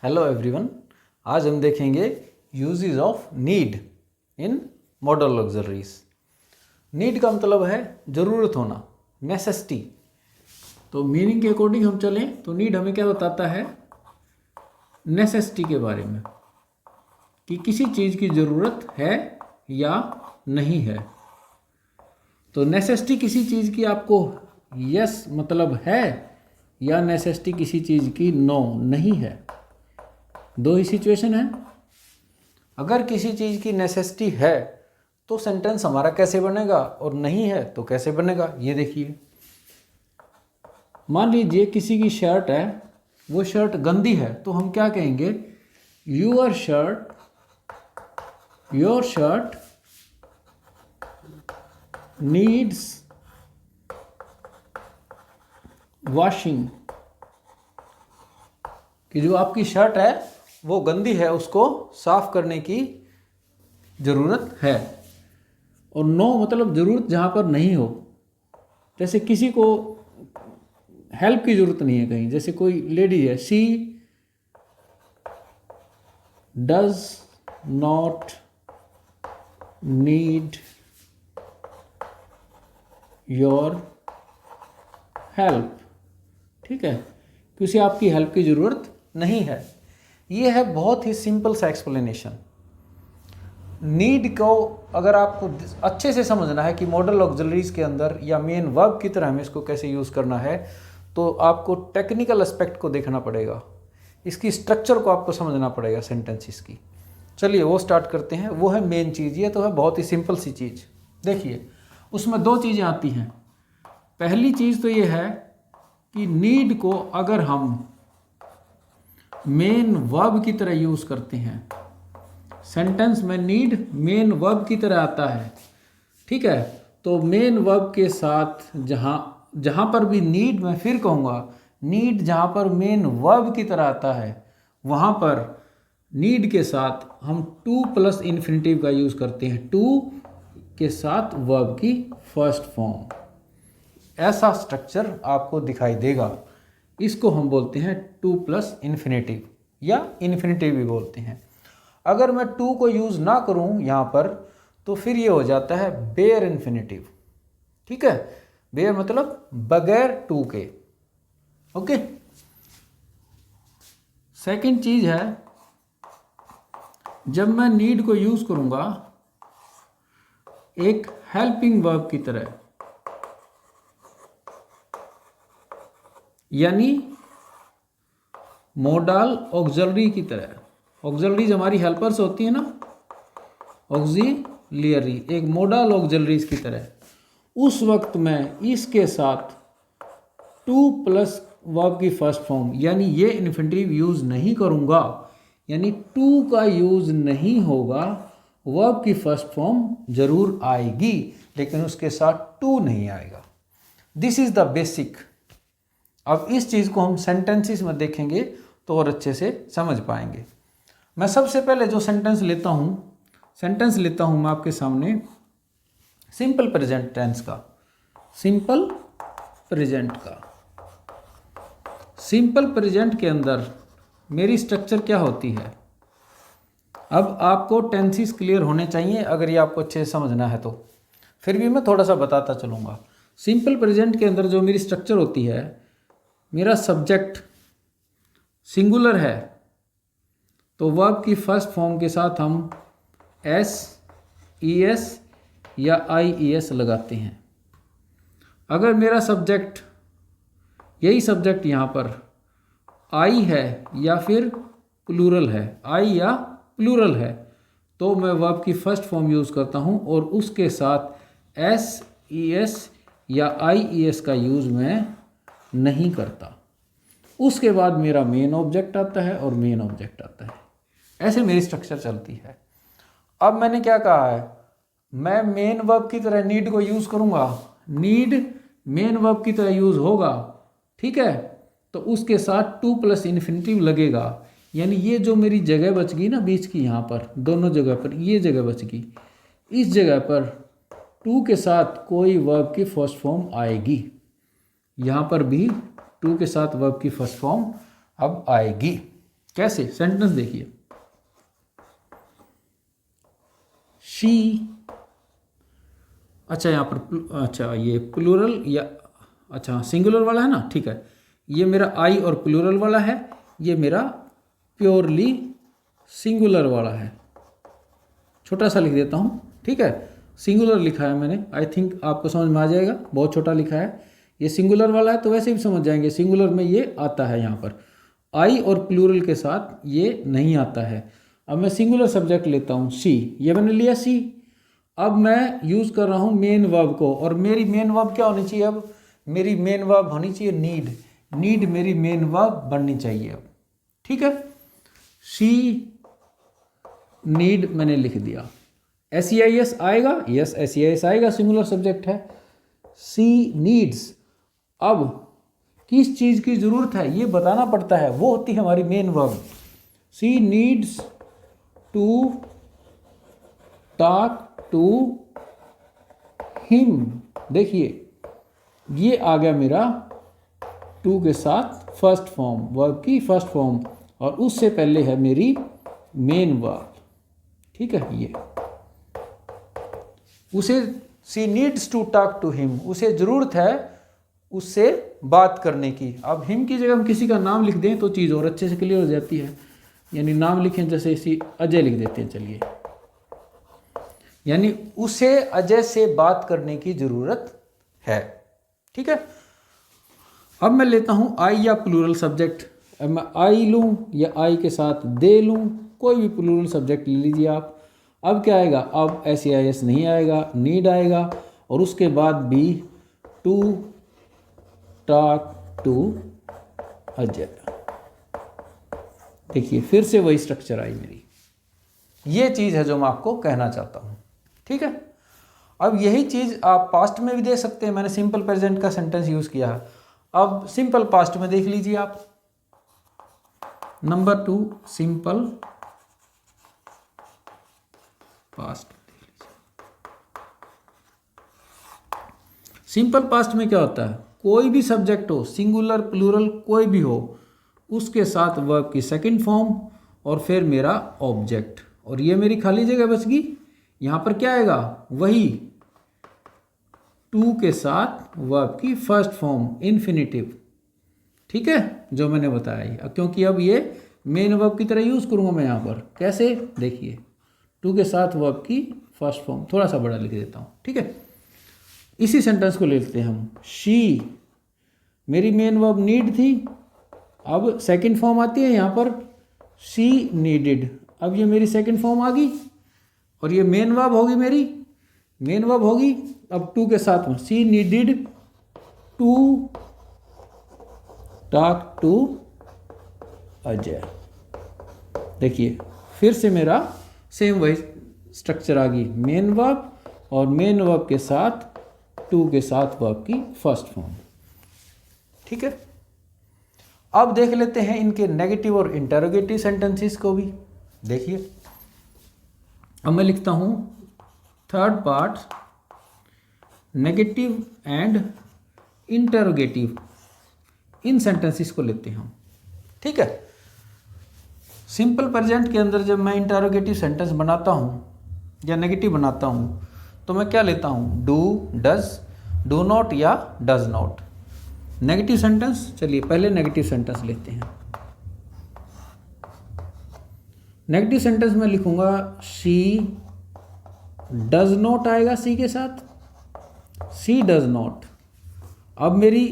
Hello everyone. आज हम देखेंगे uses of need in modern luxuries. Need का मतलब है ज़रूरत होना, नेसेसिटी। तो मीनिंग के अकॉर्डिंग हम चलें तो नीड हमें क्या बताता है, नेसेसिटी के बारे में, कि किसी चीज़ की ज़रूरत है या नहीं है। तो नेसेसिटी किसी चीज़ की आपको यस मतलब है, या नेसेसिटी किसी चीज़ की नो नहीं है। दो ही सिचुएशन है। अगर किसी चीज़ की नेसेसिटी है तो सेंटेंस हमारा कैसे बनेगा, और नहीं है तो कैसे बनेगा, ये देखिए। मान लीजिए किसी की शर्ट है, वो शर्ट गंदी है, तो हम क्या कहेंगे, योर शर्ट नीड्स वॉशिंग। कि जो आपकी शर्ट है वो गंदी है, उसको साफ करने की ज़रूरत है। और नो मतलब ज़रूरत जहाँ पर नहीं हो। जैसे किसी को हेल्प की ज़रूरत नहीं है कहीं, जैसे कोई लेडी है, she does not need your help, ठीक है, कि उसे आपकी हेल्प की ज़रूरत नहीं है। ये है बहुत ही सिंपल सा एक्सप्लेनेशन। नीड को अगर आपको अच्छे से समझना है कि मॉडल ऑक्सिलरीज के अंदर या मेन वर्ब की तरह हमें इसको कैसे यूज़ करना है, तो आपको टेक्निकल एस्पेक्ट को देखना पड़ेगा, इसकी स्ट्रक्चर को आपको समझना पड़ेगा सेंटेंसेस की। चलिए वो स्टार्ट करते हैं। वो है मेन चीज़। ये तो है बहुत ही सिंपल सी चीज़। देखिए उसमें दो चीज़ें आती हैं। पहली चीज़ तो ये है कि नीड को अगर हम मेन वर्ब की तरह यूज़ करते हैं, सेंटेंस में नीड मेन वर्ब की तरह आता है, ठीक है, तो मेन वर्ब के साथ जहाँ पर भी नीड, मैं फिर कहूँगा, नीड जहाँ पर मेन वर्ब की तरह आता है, वहाँ पर नीड के साथ हम टू प्लस इन्फिनेटिव का यूज़ करते हैं, टू के साथ वर्ब की फर्स्ट फॉर्म। ऐसा स्ट्रक्चर आपको दिखाई देगा। इसको हम बोलते हैं टू प्लस इन्फिनेटिव, या इन्फिनेटिव भी बोलते हैं। अगर मैं टू को यूज़ ना करूं यहाँ पर, तो फिर ये हो जाता है बेयर इन्फिनेटिव, ठीक है। बेयर मतलब बगैर टू के, ओके। सेकंड चीज़ है, जब मैं नीड को यूज़ करूंगा एक हेल्पिंग वर्ब की तरह, यानी मोडल ऑक्सिलरी की तरह। ऑक्सिलरीज हमारी हेल्पर्स होती है ना, ऑक्सिलियरी, एक मोडल ऑक्सिलरीज की तरह। उस वक्त मैं इसके साथ टू प्लस वर्ब की फर्स्ट फॉर्म, यानी ये इन्फिनेटिव यूज़ नहीं करूँगा, यानी टू का यूज़ नहीं होगा। वर्ब की फर्स्ट फॉर्म जरूर आएगी, लेकिन उसके साथ टू नहीं आएगा। This is the basic. अब इस चीज़ को हम सेंटेंसेस में देखेंगे तो और अच्छे से समझ पाएंगे। मैं सबसे पहले जो सेंटेंस लेता हूँ मैं आपके सामने सिंपल प्रेजेंट टेंस का, सिंपल प्रेजेंट का। सिंपल प्रेजेंट के अंदर मेरी स्ट्रक्चर क्या होती है। अब आपको टेंसेस क्लियर होने चाहिए अगर ये आपको अच्छे से समझना है तो, फिर भी मैं थोड़ा सा बताता चलूँगा। सिंपल प्रेजेंट के अंदर जो मेरी स्ट्रक्चर होती है, मेरा सब्जेक्ट सिंगुलर है तो वर्ब की फर्स्ट फॉर्म के साथ हम एस, ई एस या आई ई एस लगाते हैं। अगर मेरा सब्जेक्ट, यही सब्जेक्ट यहाँ पर आई है या फिर प्लूरल है, आई या प्लूरल है, तो मैं वर्ब की फर्स्ट फॉर्म यूज़ करता हूँ और उसके साथ एस, ई एस या आई ई एस का यूज़ मैं नहीं करता। उसके बाद मेरा मेन ऑब्जेक्ट आता है और मेन ऑब्जेक्ट आता है। ऐसे मेरी स्ट्रक्चर चलती है। अब मैंने क्या कहा है, मैं मेन वर्ब की तरह नीड को यूज़ करूँगा, नीड मेन वर्ब की तरह यूज़ होगा, ठीक है, तो उसके साथ टू प्लस इन्फिनेटिव लगेगा। यानी ये जो मेरी जगह बच गई ना बीच की, यहाँ पर दोनों जगह पर ये जगह बच गई, इस जगह पर टू के साथ कोई वर्ब की फर्स्ट फॉर्म आएगी। यहाँ पर भी टू के साथ वर्ब की फर्स्ट फॉर्म अब आएगी। कैसे? सेंटेंस देखिए, शी, अच्छा यहाँ पर अच्छा ये प्लूरल या अच्छा सिंगुलर वाला है ना, ठीक है। ये मेरा आई और प्लूरल वाला है, ये मेरा प्योरली सिंगुलर वाला है। छोटा सा लिख देता हूँ, ठीक है। सिंगुलर लिखा है मैंने, आई थिंक आपको समझ में आ जाएगा, बहुत छोटा लिखा है। ये सिंगुलर वाला है तो वैसे भी समझ जाएंगे, सिंगुलर में ये आता है यहाँ पर, आई और प्लूरल के साथ ये नहीं आता है। अब मैं सिंगुलर सब्जेक्ट लेता हूँ सी, ये मैंने लिया सी। अब मैं यूज़ कर रहा हूँ मेन वर्ब को, और मेरी मेन वर्ब क्या होनी चाहिए? अब मेरी मेन वर्ब होनी चाहिए नीड। नीड मेरी मेन वर्ब बननी चाहिए अब, ठीक है। शी नीड मैंने लिख दिया। SEIS आएगा, यस SEIS आएगा, सिंगुलर सब्जेक्ट है। सी नीड्स, अब किस चीज़ की ज़रूरत है ये बताना पड़ता है, वो होती है हमारी main verb. She needs to talk to him. देखिए ये आ गया मेरा टू के साथ फर्स्ट फॉर्म, वर्ब की फर्स्ट फॉर्म, और उससे पहले है मेरी मेन वर्ब, ठीक है। ये उसे she needs to talk to him, उसे ज़रूरत है उससे बात करने की। अब हिम की जगह हम किसी का नाम लिख दें तो चीज़ और अच्छे से क्लियर हो जाती है। यानी नाम लिखें, जैसे इसी अजय लिख देते हैं, चलिए। यानी उसे अजय से बात करने की ज़रूरत है, ठीक है। अब मैं लेता हूँ आई या प्लूरल सब्जेक्ट। अब मैं आई लूँ या आई के साथ दे लूँ, कोई भी प्लूरल सब्जेक्ट ले लीजिए आप। अब क्या आएगा? अब SEIS नहीं आएगा, नीड आएगा, और उसके बाद भी टू टॉक टू अजय। देखिए फिर से वही स्ट्रक्चर आई मेरी। ये चीज़ है जो मैं आपको कहना चाहता हूँ, ठीक है। अब यही चीज़ आप पास्ट में भी दे सकते हैं, मैंने सिंपल प्रेजेंट का सेंटेंस यूज़ किया है। अब सिंपल पास्ट में देख लीजिए आप, number 2 simple past. Simple past में क्या होता है? कोई भी सब्जेक्ट हो, सिंगुलर प्लूरल कोई भी हो, उसके साथ वर्ब की सेकंड फॉर्म और फिर मेरा ऑब्जेक्ट, और ये मेरी खाली जगह बच गई। यहाँ पर क्या आएगा? वही टू के साथ वर्ब की फर्स्ट फॉर्म इन्फिनिटिव, ठीक है, जो मैंने बताया। क्योंकि अब ये मेन वर्ब की तरह यूज़ करूँगा मैं यहाँ पर। कैसे? देखिए टू के साथ वर्ब की फर्स्ट फॉर्म, थोड़ा सा बड़ा लिख देता हूँ, ठीक है। इसी सेंटेंस को ले लेते हैं हम। शी, मेरी मेन वर्ब नीड थी, अब सेकंड फॉर्म आती है यहाँ पर शी नीडेड। अब ये मेरी सेकंड फॉर्म आ गई, और ये मेन वर्ब होगी, मेरी मेन वर्ब होगी। अब टू के साथ में she needed to talk to Ajay. देखिए फिर से मेरा सेम वही स्ट्रक्चर आ गई, मेन वर्ब और मेन वर्ब के साथ टू के साथ वर्ब की फर्स्ट फॉर्म, ठीक है। अब देख लेते हैं इनके नेगेटिव और इंटरोगेटिव सेंटेंसेस को भी। देखिए अब मैं लिखता हूं third part, negative and interrogative. In sentences को लेते हैं हम, ठीक है। सिंपल प्रेजेंट के अंदर जब मैं इंटरोगेटिव सेंटेंस बनाता हूं या नेगेटिव बनाता हूं तो मैं क्या लेता हूं? डू, डज, डू नॉट या डज नॉट। नेगेटिव सेंटेंस, चलिए पहले नेगेटिव सेंटेंस लेते हैं। नेगेटिव सेंटेंस में लिखूंगा शी डज नॉट आएगा सी के साथ, सी डज नॉट। अब मेरी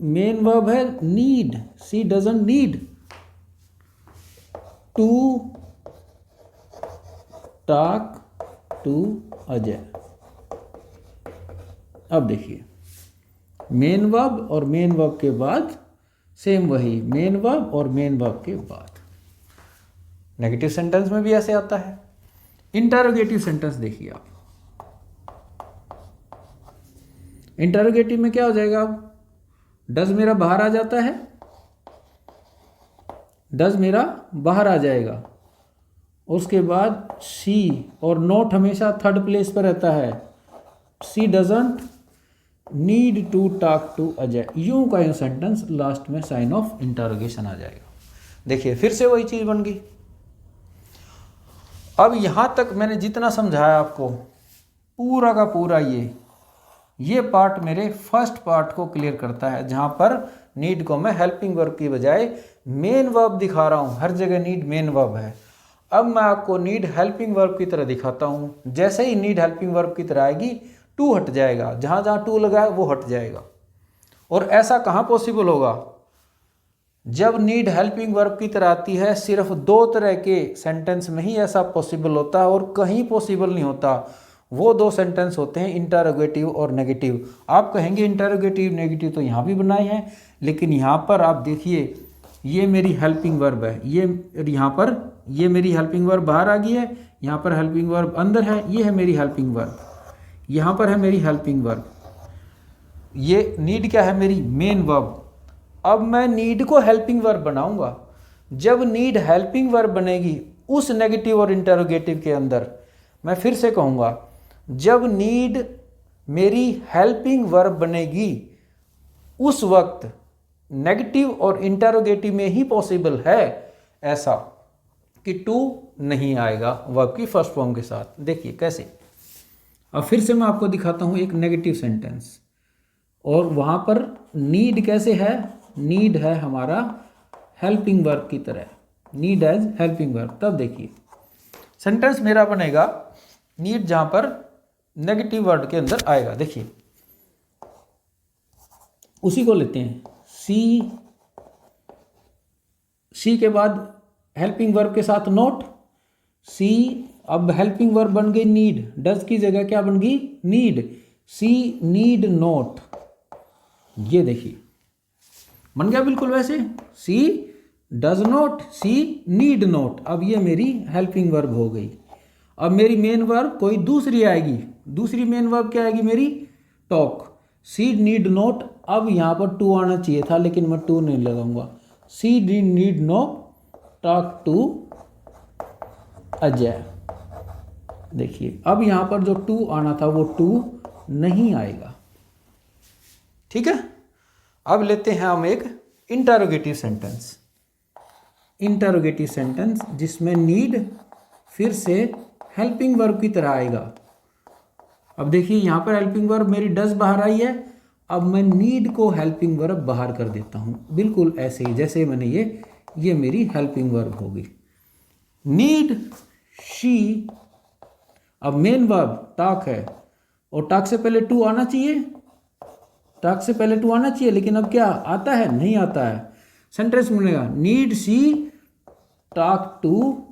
मेन वर्ब है need, she doesn't need to talk to Ajay. अब देखिए मेन वर्ब और मेन वर्ब के बाद सेम वही, मेन वर्ब और मेन वर्ब के बाद। नेगेटिव सेंटेंस में भी ऐसे आता है। इंटरोगेटिव सेंटेंस देखिए आप, इंटरोगेटिव में क्या हो जाएगा? अब डज मेरा बाहर आ जाता है, डज मेरा बाहर आ जाएगा, उसके बाद सी, और नॉट हमेशा थर्ड प्लेस पर रहता है। She doesn't need to talk to Ajay. यूं का यूं सेंटेंस लास्ट में साइन ऑफ इंटरोगेशन आ जाएगा। देखिए फिर से वही चीज़ बन गई। अब यहाँ तक मैंने जितना समझाया आपको, पूरा का पूरा ये पार्ट मेरे फर्स्ट पार्ट को क्लियर करता है, जहाँ पर नीड को मैं हेल्पिंग वर्ब की बजाय मेन वर्ब दिखा रहा हूँ। हर जगह नीड मेन वर्ब है। अब मैं आपको नीड हेल्पिंग वर्ब की तरह दिखाता हूँ। जैसे ही नीड हेल्पिंग वर्ब की तरह आएगी, टू हट जाएगा, जहाँ जहाँ टू लगा है वो हट जाएगा। और ऐसा कहाँ पॉसिबल होगा? जब नीड हेल्पिंग वर्ब की तरह आती है, सिर्फ दो तरह के सेंटेंस में ही ऐसा पॉसिबल होता है और कहीं पॉसिबल नहीं होता। वो दो सेंटेंस होते हैं इंटरोगेटिव और नेगेटिव। आप कहेंगे इंटरोगेटिव नेगेटिव तो यहाँ भी बनाए हैं, लेकिन यहाँ पर आप देखिए, ये मेरी हेल्पिंग वर्ब है, ये यहाँ पर ये मेरी हेल्पिंग वर्ब बाहर आ गई है, यहाँ पर हेल्पिंग वर्ब अंदर है, ये है मेरी हेल्पिंग वर्ब, यहाँ पर है मेरी हेल्पिंग वर्ब। ये नीड क्या है? मेरी मेन वर्ब। अब मैं नीड को हेल्पिंग वर्ब बनाऊंगा। जब नीड हेल्पिंग वर्ब बनेगी उस नेगेटिव और इंटरोगेटिव के अंदर, मैं फिर से कहूँगा, जब नीड मेरी हेल्पिंग वर्ब बनेगी उस वक्त नेगेटिव और इंटरोगेटिव में ही पॉसिबल है ऐसा कि टू नहीं आएगा वर्ब की फर्स्ट फॉर्म के साथ। देखिए कैसे। अब फिर से मैं आपको दिखाता हूँ एक नेगेटिव सेंटेंस, और वहाँ पर नीड कैसे है? नीड है हमारा हेल्पिंग वर्ब की तरह, नीड एज हेल्पिंग वर्ब। तब देखिए सेंटेंस मेरा बनेगा नीड, जहाँ पर नेगेटिव वर्ड के अंदर आएगा। देखिए उसी को लेते हैं, सी के बाद हेल्पिंग वर्ब के साथ नोट, सी। अब हेल्पिंग वर्ब बन गई नीड, डज की जगह क्या बन गई? नीड। She need not. ये देखिए बन गया बिल्कुल वैसे, she does not, she need not. अब ये मेरी हेल्पिंग वर्ब हो गई। अब मेरी मेन वर्ब कोई दूसरी आएगी। दूसरी मेन वर्ब क्या आएगी मेरी? टॉक। She need not. अब यहाँ पर टू आना चाहिए था, लेकिन मैं टू नहीं लगाऊंगा। She need not talk to Ajay. देखिए अब यहाँ पर जो टू आना था वो टू नहीं आएगा। ठीक है। अब लेते हैं हम एक इंटरोगेटिव सेंटेंस। इंटरोगेटिव सेंटेंस जिसमें नीड फिर से हेल्पिंग वर्ब की तरह आएगा। अब देखिए यहाँ पर हेल्पिंग वर्ब मेरी डज बाहर आई है। अब मैं नीड को हेल्पिंग वर्ब बाहर कर देता हूँ, बिल्कुल ऐसे ही जैसे मैंने ये मेरी हेल्पिंग वर्ब हो गई। Need she. अब मेन वर्ब टॉक है, और टॉक से पहले टू आना चाहिए, टॉक से पहले टू आना चाहिए, लेकिन अब क्या आता है? नहीं आता है। सेंटेंस बनेगा need she talk to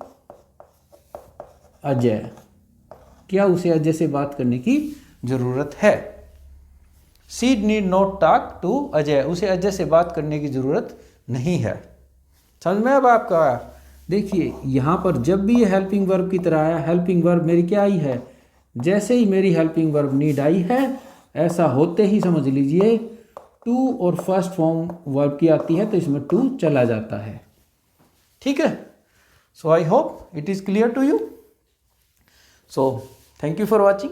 Ajay. क्या उसे अजय से बात करने की जरूरत है? She need not talk to Ajay. उसे अजय से बात करने की जरूरत नहीं है। समझ में अब आपका? देखिए यहाँ पर जब भी ये हेल्पिंग वर्ब की तरह आया, हेल्पिंग वर्ब मेरी क्या आई है? जैसे ही मेरी हेल्पिंग वर्ब नीड आई है, ऐसा होते ही समझ लीजिए टू और फर्स्ट फॉर्म वर्ब की आती है, तो इसमें टू चला जाता है। ठीक है। So I hope it is clear to you. So thank you for watching.